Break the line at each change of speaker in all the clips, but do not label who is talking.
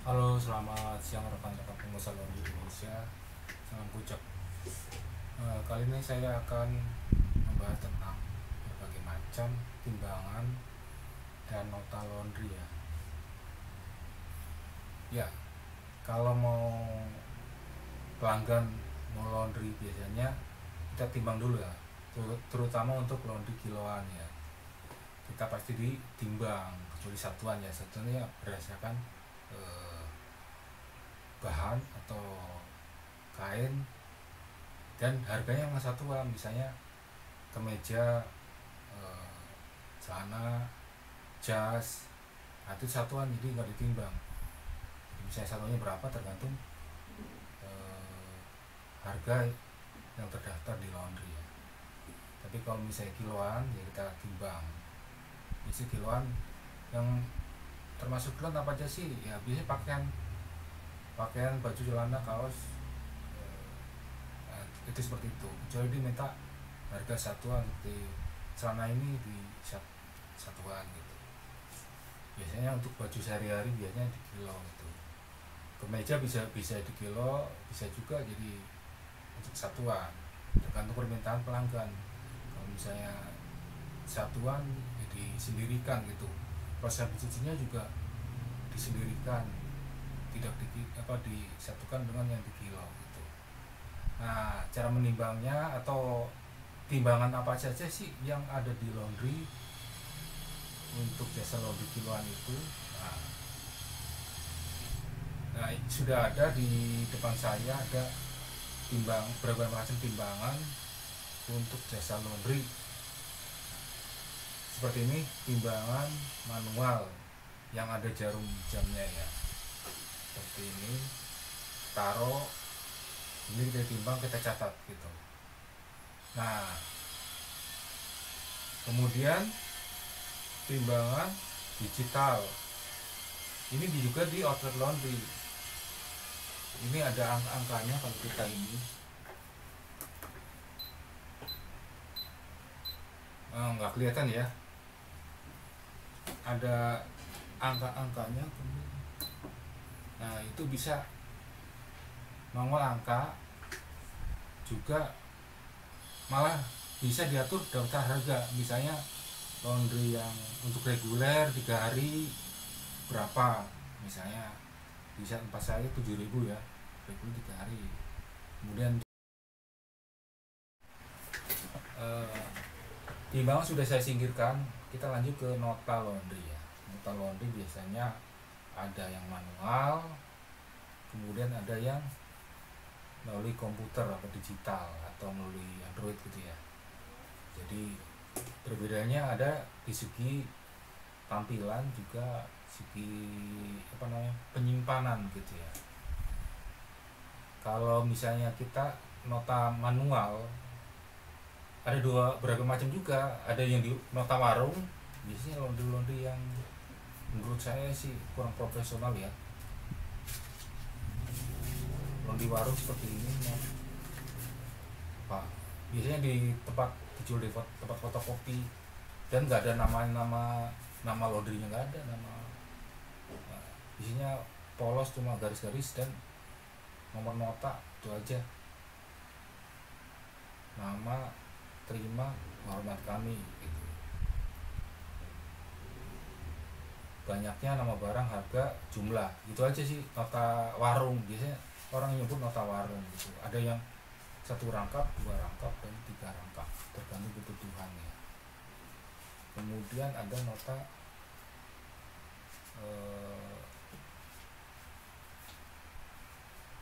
Halo, selamat siang rekan-rekan pengusaha laundry Indonesia. Salam kucak. Kali ini saya akan membahas tentang berbagai macam timbangan dan nota laundry ya. Ya, kalau mau pelanggan mau laundry biasanya kita timbang dulu ya, terutama untuk laundry kiloan ya. Kita pasti ditimbang, kecuali satuan ya. Satuannya berdasarkan eh, bahan atau kain dan harganya yang satuan, misalnya kemeja, eh, celana, jas, nah itu satuan jadi nggak ditimbang. Misalnya satuannya berapa tergantung eh, harga yang terdaftar di laundry ya. Tapi kalau misalnya kiloan ya kita timbang. Isi kiloan yang termasuk kiloan apa aja sih ya, biasanya pakaian baju, celana, kaos, nah, itu seperti itu, kecuali dia minta harga satuan seperti celana ini di satuan gitu. Biasanya untuk baju sehari-hari biasanya di kilo itu. Kemeja bisa bisa di kilo, bisa juga jadi untuk satuan, tergantung permintaan pelanggan. Kalau misalnya satuan ya disendirikan gitu, proses mencucinya juga disendirikan, tidak disatukan dengan yang di kilo gitu. Nah, cara menimbangnya atau timbangan apa saja sih yang ada di laundry untuk jasa laundry kiloan itu? Nah, sudah ada di depan saya, ada berbagai macam timbangan untuk jasa laundry. Seperti ini timbangan manual yang ada jarum jamnya ya. Seperti ini, taruh ini, kita timbang, kita catat gitu. Nah, kemudian timbangan digital ini juga di outlet laundry. Ini ada angka-angkanya. Kalau kita ini nggak kelihatan ya, ada angka-angkanya. Nah, itu bisa nongol angka juga, malah bisa diatur daftar harga. Misalnya laundry yang untuk reguler 3 hari berapa, misalnya bisa tempat saya 7.000 ya, reguler 3 hari. Kemudian timbangan sudah saya singkirkan, kita lanjut ke nota laundry ya. Nota laundry biasanya ada yang manual, kemudian ada yang melalui komputer atau digital atau melalui Android gitu ya. Jadi perbedaannya ada di segi tampilan, juga segi penyimpanan gitu ya. Kalau misalnya kita nota manual ada beragam macam juga. Ada yang di nota warung, biasanya laundry yang menurut saya sih kurang profesional ya. Laundry warung seperti ini Pak, biasanya di tempat dijual di tempat fotokopi, dan nggak ada nama laundrynya, nggak ada nama. Nah, isinya polos, cuma garis-garis dan nomor nota, itu aja. Nama, terima, hormat kami gitu. Banyaknya nama barang, harga, jumlah, gitu aja sih nota warung. Biasanya orang nyebut nota warung gitu. Ada yang 1 rangkap, 2 rangkap, dan 3 rangkap, tergantung kebutuhan ya. Kemudian ada nota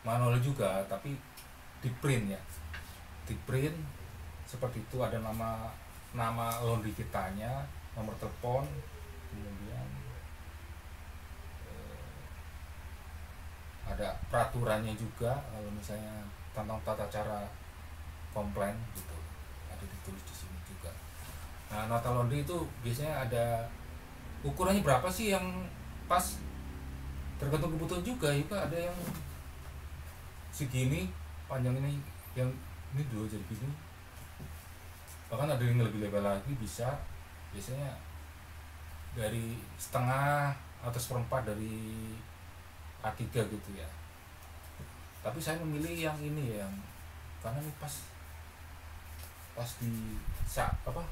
manual juga, tapi di print ya, di print seperti itu. Ada nama laundry kitanya, nomor telepon, kemudian ada peraturannya juga. Kalau misalnya tentang tata cara komplain gitu, ada ditulis di sini juga. Nah, nota laundry itu biasanya ada ukurannya berapa sih yang pas, tergantung kebutuhan juga. Ada yang segini panjang, ini yang ini dulu jadi gini, bahkan ada yang lebih lebar lagi bisa. Biasanya dari setengah atau seperempat dari A3 gitu ya. Tapi saya memilih yang ini yang karena ini pas di apa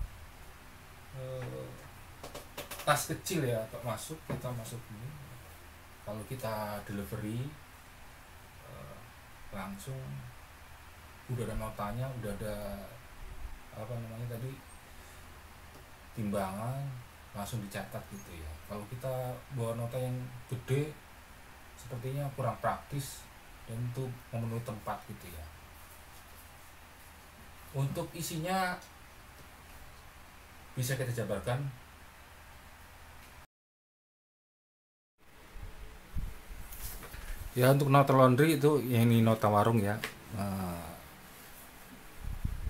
tas kecil ya, kalau kita masuk ini, kalau kita delivery langsung udah ada notanya, udah ada apa namanya tadi, timbangan, langsung dicatat gitu ya. Kalau kita bawa nota yang gede sepertinya kurang praktis dan untuk memenuhi tempat gitu ya. Untuk isinya bisa kita jabarkan. Ya, untuk nota laundry itu yang ini nota warung ya.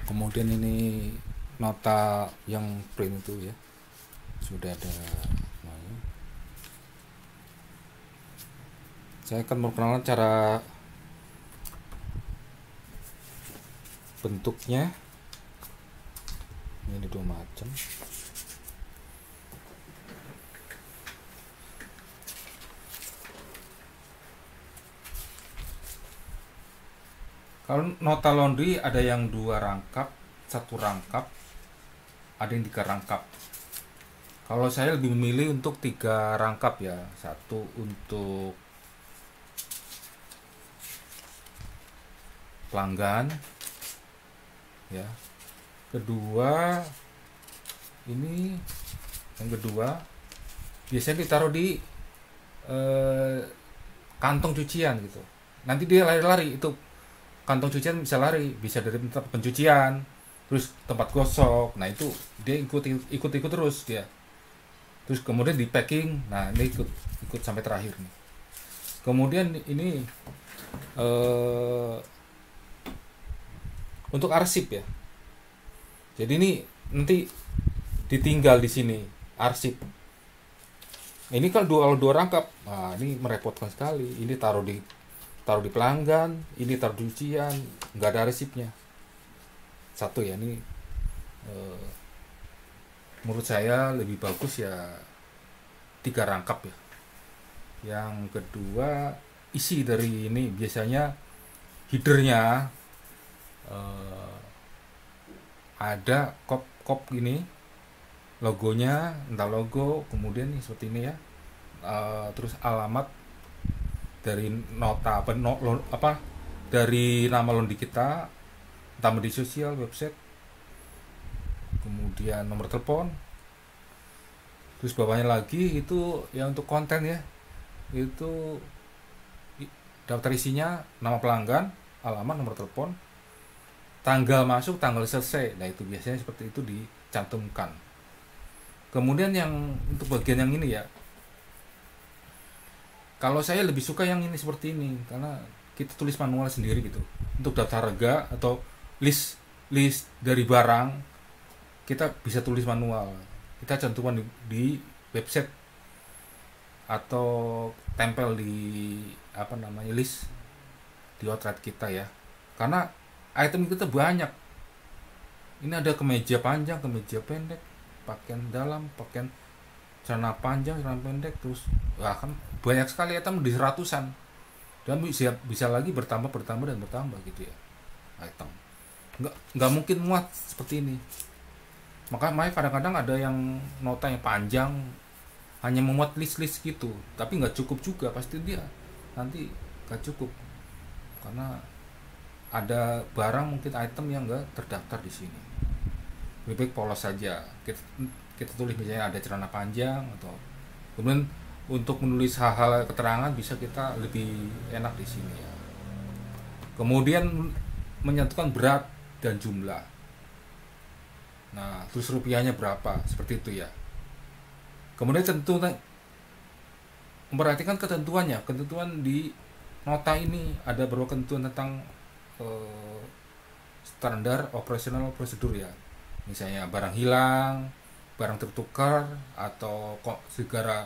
Kemudian ini nota yang print itu ya, sudah ada namanya. Saya akan memperkenalkan cara bentuknya. Ini ada dua macam. Kalau nota laundry ada yang 2 rangkap, 1 rangkap, ada yang 3 rangkap. Kalau saya lebih memilih untuk 3 rangkap ya. 1 untuk pelanggan ya. Kedua, ini yang kedua biasanya ditaruh di kantong cucian gitu. Nanti dia lari-lari, itu kantong cucian bisa lari, bisa dari tempat pencucian, terus tempat gosok. Nah itu dia ikut terus dia. Terus kemudian di packing, nah ini ikut sampai terakhir nih. Kemudian ini untuk arsip ya. Jadi ini nanti ditinggal di sini arsip. Ini kalau dua rangkap, nah ini merepotkan sekali. Ini taruh di pelanggan, ini taruh di cucian, nggak ada arsipnya. Satu ya, ini menurut saya lebih bagus ya 3 rangkap ya. Yang kedua, isi dari ini biasanya headernya ada kop gini, logonya, entah logo, kemudian nih seperti ini ya, terus alamat dari nota apa dari nama laundry kita, entah media sosial, website, kemudian nomor telepon, terus bawahnya lagi itu ya untuk konten ya, itu daftar isinya, nama pelanggan, alamat, nomor telepon, tanggal masuk, tanggal selesai. Nah itu biasanya seperti itu dicantumkan. Kemudian yang untuk bagian yang ini ya, kalau saya lebih suka yang ini seperti ini, karena kita tulis manual sendiri gitu. Untuk daftar harga atau list dari barang, kita bisa tulis manual. Kita cantumkan di website atau tempel di apa namanya list di outlet kita ya. Karena item kita banyak. Ini ada kemeja panjang, kemeja pendek, pakaian dalam, pakaian celana panjang, celana pendek, terus kan banyak sekali item di ratusan. Dan bisa lagi bertambah gitu ya item. Nggak mungkin muat seperti ini. Makanya kadang-kadang ada yang nota yang panjang hanya memuat list gitu, tapi nggak cukup juga, pasti dia nanti nggak cukup karena ada barang mungkin item yang nggak terdaftar di sini. Lebih baik polos saja. Kita tulis misalnya ada celana panjang, atau kemudian untuk menulis hal-hal keterangan bisa kita lebih enak di sini ya. Kemudian menyatukan berat dan jumlah. Nah, terus rupiahnya berapa, seperti itu ya. Kemudian tentu memperhatikan ketentuannya. Ketentuan di nota ini ada beberapa ketentuan tentang standar operasional prosedur ya. Misalnya barang hilang, barang tertukar, atau segala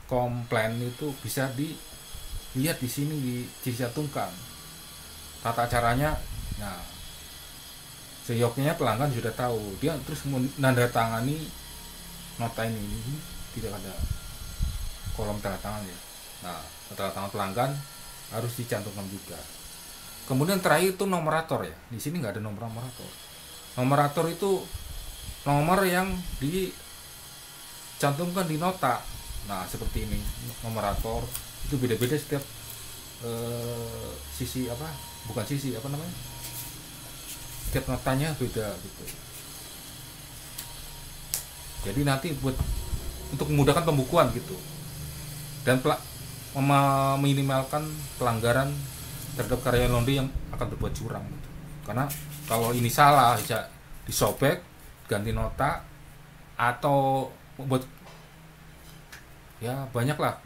komplain itu bisa dilihat di sini, dicantumkan tata caranya. Nah, seyoknya pelanggan sudah tahu, dia terus menandatangani nota ini tidak ada kolom tanda tangan ya. Nah, tanda tangan pelanggan harus dicantumkan juga. Kemudian terakhir itu nomerator ya. Di sini nggak ada nomerator. Nomerator itu nomor yang dicantumkan di nota. Nah, seperti ini nomerator itu beda-beda setiap sisi apa? Bukan sisi apa namanya? Setiap notanya beda gitu. Jadi nanti buat untuk memudahkan pembukuan gitu dan meminimalkan pelanggaran terhadap karyawan laundry yang akan berbuat curang gitu. Karena kalau ini salah bisa disobek, ganti nota, atau buat ya banyak lah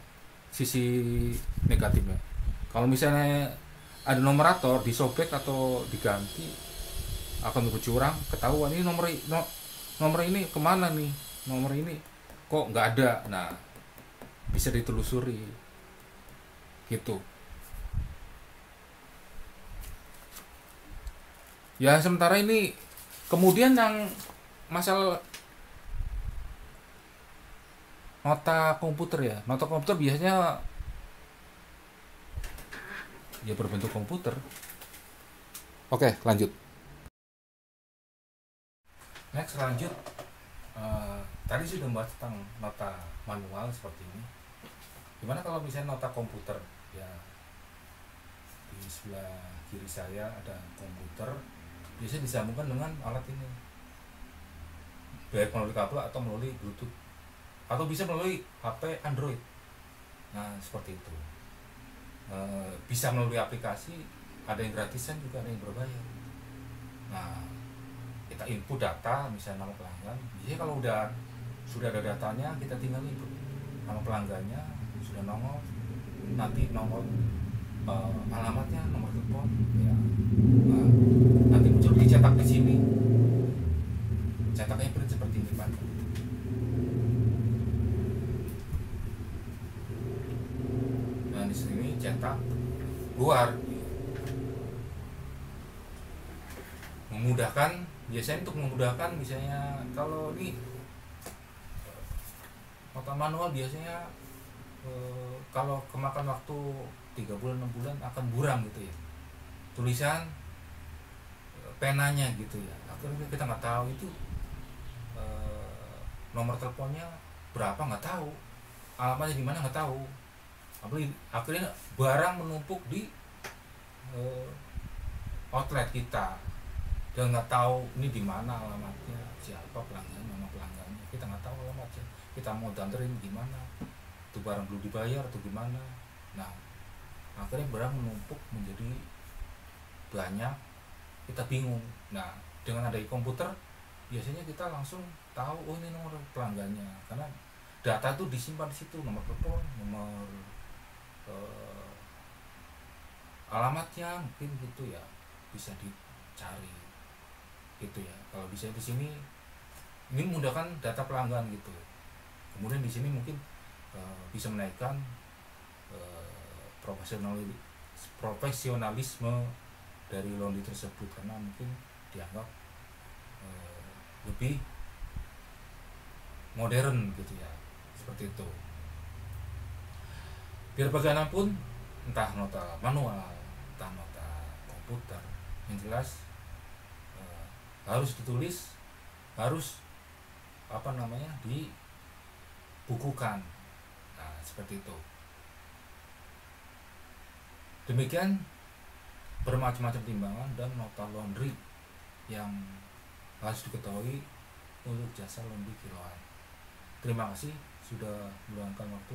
sisi negatifnya. Kalau misalnya ada nomerator disobek atau diganti akan berbuat curang, ketahuan ini nomor ini kemana nih, nomor ini kok nggak ada. Nah, bisa ditelusuri gitu. Ya sementara ini kemudian yang masalah nota komputer ya, nota komputer biasanya ya berbentuk komputer. Oke, lanjut. Next, lanjut. Tadi sudah membahas tentang nota manual seperti ini. Gimana kalau misalnya nota komputer ya, di sebelah kiri saya ada komputer, biasanya disambungkan dengan alat ini, baik melalui kabel atau melalui Bluetooth, atau bisa melalui HP Android. Nah, seperti itu. Bisa melalui aplikasi, ada yang gratisan juga, ada yang berbayar. Nah, kita input data, misalnya nama pelanggan. Biasanya kalau sudah ada datanya, kita tinggal input nama pelanggannya, sudah nongol, nanti nomor alamatnya, nomor telepon, ya. Nah, nanti muncul dicetak di sini. Cetaknya print seperti ini Pak. Nah, di sini cetak keluar. Memudahkan, biasanya untuk memudahkan misalnya kalau ini nota manual biasanya kalau kemakan waktu 3 bulan 6 bulan akan buram gitu ya, tulisan penanya gitu ya. Akhirnya kita nggak tahu itu nomor teleponnya berapa, nggak tahu, alamatnya di mana nggak tahu. Akhirnya barang menumpuk di outlet kita dan nggak tahu ini di mana alamatnya, siapa pelanggan, nama pelanggannya, kita nggak tahu alamatnya. Kita mau danterin gimana, itu barang belum dibayar atau gimana. Nah, akhirnya barang menumpuk menjadi banyak, kita bingung. Nah, dengan ada komputer biasanya kita langsung tahu, oh ini nomor pelanggannya, karena data itu disimpan di situ, nomor telepon, nomor alamatnya mungkin gitu ya, bisa dicari gitu ya. Kalau bisa di sini ini memudahkan data pelanggan gitu. Kemudian di sini mungkin bisa menaikkan profesionalisme dari laundry tersebut, karena mungkin dianggap lebih modern gitu ya, seperti itu. Biar bagaimanapun, entah nota manual, entah nota komputer, yang jelas harus ditulis, harus dibukukan. Nah, seperti itu. Demikian bermacam-macam timbangan dan nota laundry yang harus diketahui untuk jasa laundry kiloan. Terima kasih sudah meluangkan waktu